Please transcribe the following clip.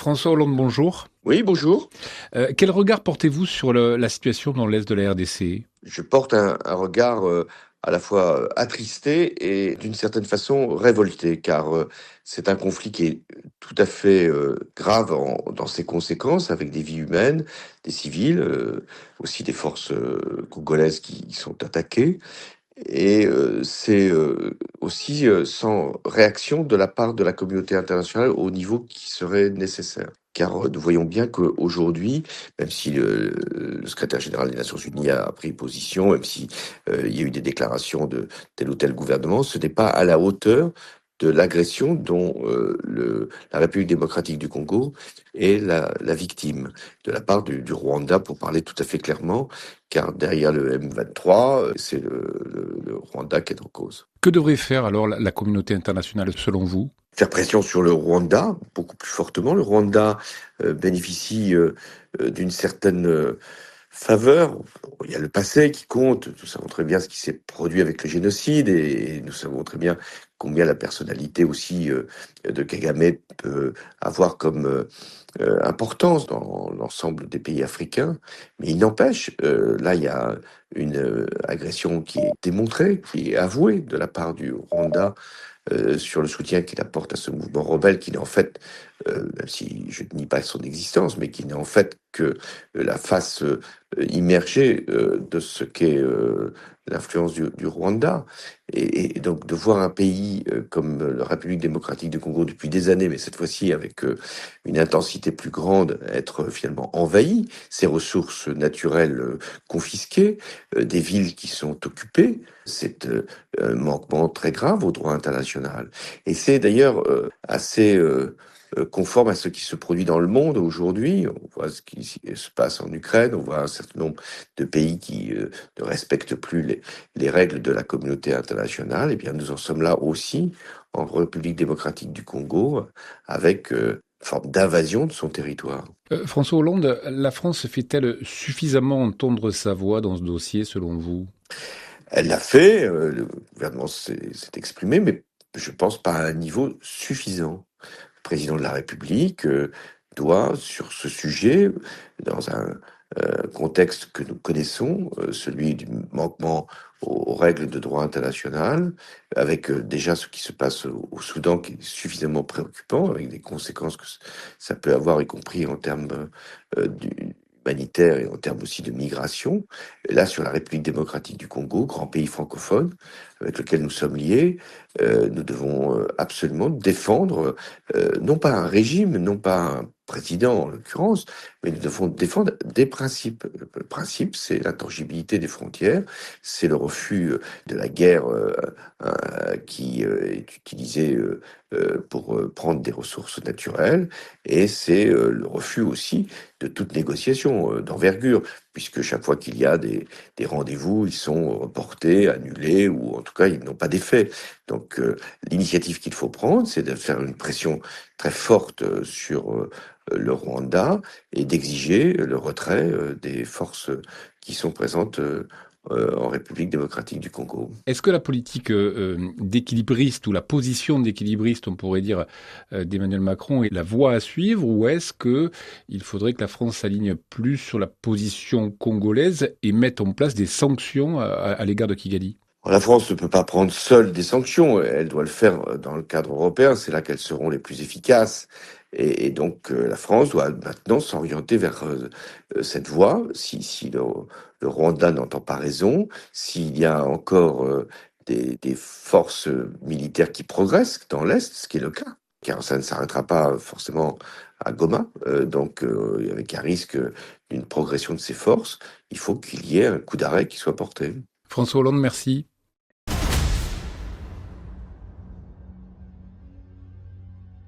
François Hollande, bonjour. Oui, bonjour. Quel regard portez-vous sur la situation dans l'est de la RDC? Je porte un regard à la fois attristé et d'une certaine façon révolté, car c'est un conflit qui est tout à fait grave dans ses conséquences, avec des vies humaines, des civils, aussi des forces congolaises qui sont attaquées. Et c'est aussi sans réaction de la part de la communauté internationale au niveau qui serait nécessaire. Car nous voyons bien qu'aujourd'hui, même si le secrétaire général des Nations Unies a pris position, même si il y a eu des déclarations de tel ou tel gouvernement, ce n'est pas à la hauteur de l'agression dont la République démocratique du Congo est la victime, de la part du Rwanda, pour parler tout à fait clairement, car derrière le M23, c'est le Rwanda qui est en cause. Que devrait faire alors la communauté internationale selon vous? Faire pression sur le Rwanda, beaucoup plus fortement. Le Rwanda bénéficie d'une certaine faveur. Il y a le passé qui compte. Nous savons très bien ce qui s'est produit avec le génocide et nous savons très bien combien la personnalité aussi de Kagame peut avoir comme importance dans l'ensemble des pays africains. Mais il n'empêche, là, il y a une agression qui est démontrée, qui est avouée de la part du Rwanda sur le soutien qu'il apporte à ce mouvement rebelle qui n'est en fait, même si je ne nie pas son existence, mais qui n'est en fait que la face immergée de ce qu'est l'influence du Rwanda. Et donc de voir un pays comme la République démocratique du Congo depuis des années, mais cette fois-ci avec une intensité plus grande, être finalement envahi, ses ressources naturelles confisquées, des villes qui sont occupées, c'est un manquement très grave au droit international. Et c'est d'ailleurs assez conforme à ce qui se produit dans le monde aujourd'hui. On voit ce qui se passe en Ukraine, on voit un certain nombre de pays qui ne respectent plus les règles de la communauté internationale. Eh bien, nous en sommes là aussi en République démocratique du Congo, avec une forme d'invasion de son territoire. François Hollande, la France fait-elle suffisamment entendre sa voix dans ce dossier selon vous? Elle l'a fait, le gouvernement s'est exprimé, mais je pense pas à un niveau suffisant. Le président de la République doit, sur ce sujet, dans un contexte que nous connaissons, celui du manquement aux règles de droit international, avec déjà ce qui se passe au Soudan qui est suffisamment préoccupant, avec des conséquences que ça peut avoir, y compris en termes humanitaires et en termes aussi de migration. Et là, sur la République démocratique du Congo, grand pays francophone avec lequel nous sommes liés, nous devons absolument défendre, non pas un régime, non pas un président en l'occurrence, mais nous devons défendre des principes. Le principe, c'est l'intangibilité des frontières, c'est le refus de la guerre qui est utilisée pour prendre des ressources naturelles, et c'est le refus aussi de toute négociation d'envergure, puisque chaque fois qu'il y a des rendez-vous, ils sont reportés, annulés, ou en tout cas, ils n'ont pas d'effet. Donc, l'initiative qu'il faut prendre, c'est de faire une pression très forte sur le Rwanda et d'exiger le retrait des forces qui sont présentes en République démocratique du Congo. Est-ce que la politique d'équilibriste ou la position d'équilibriste, on pourrait dire, d'Emmanuel Macron est la voie à suivre, ou est-ce que il faudrait que la France s'aligne plus sur la position congolaise et mette en place des sanctions à l'égard de Kigali? La France ne peut pas prendre seule des sanctions, elle doit le faire dans le cadre européen, c'est là qu'elles seront les plus efficaces. Et donc la France doit maintenant s'orienter vers cette voie, si le Rwanda n'entend pas raison, s'il y a encore des forces militaires qui progressent dans l'Est, ce qui est le cas, car ça ne s'arrêtera pas forcément à Goma, donc avec un risque d'une progression de ces forces, il faut qu'il y ait un coup d'arrêt qui soit porté. François Hollande, merci.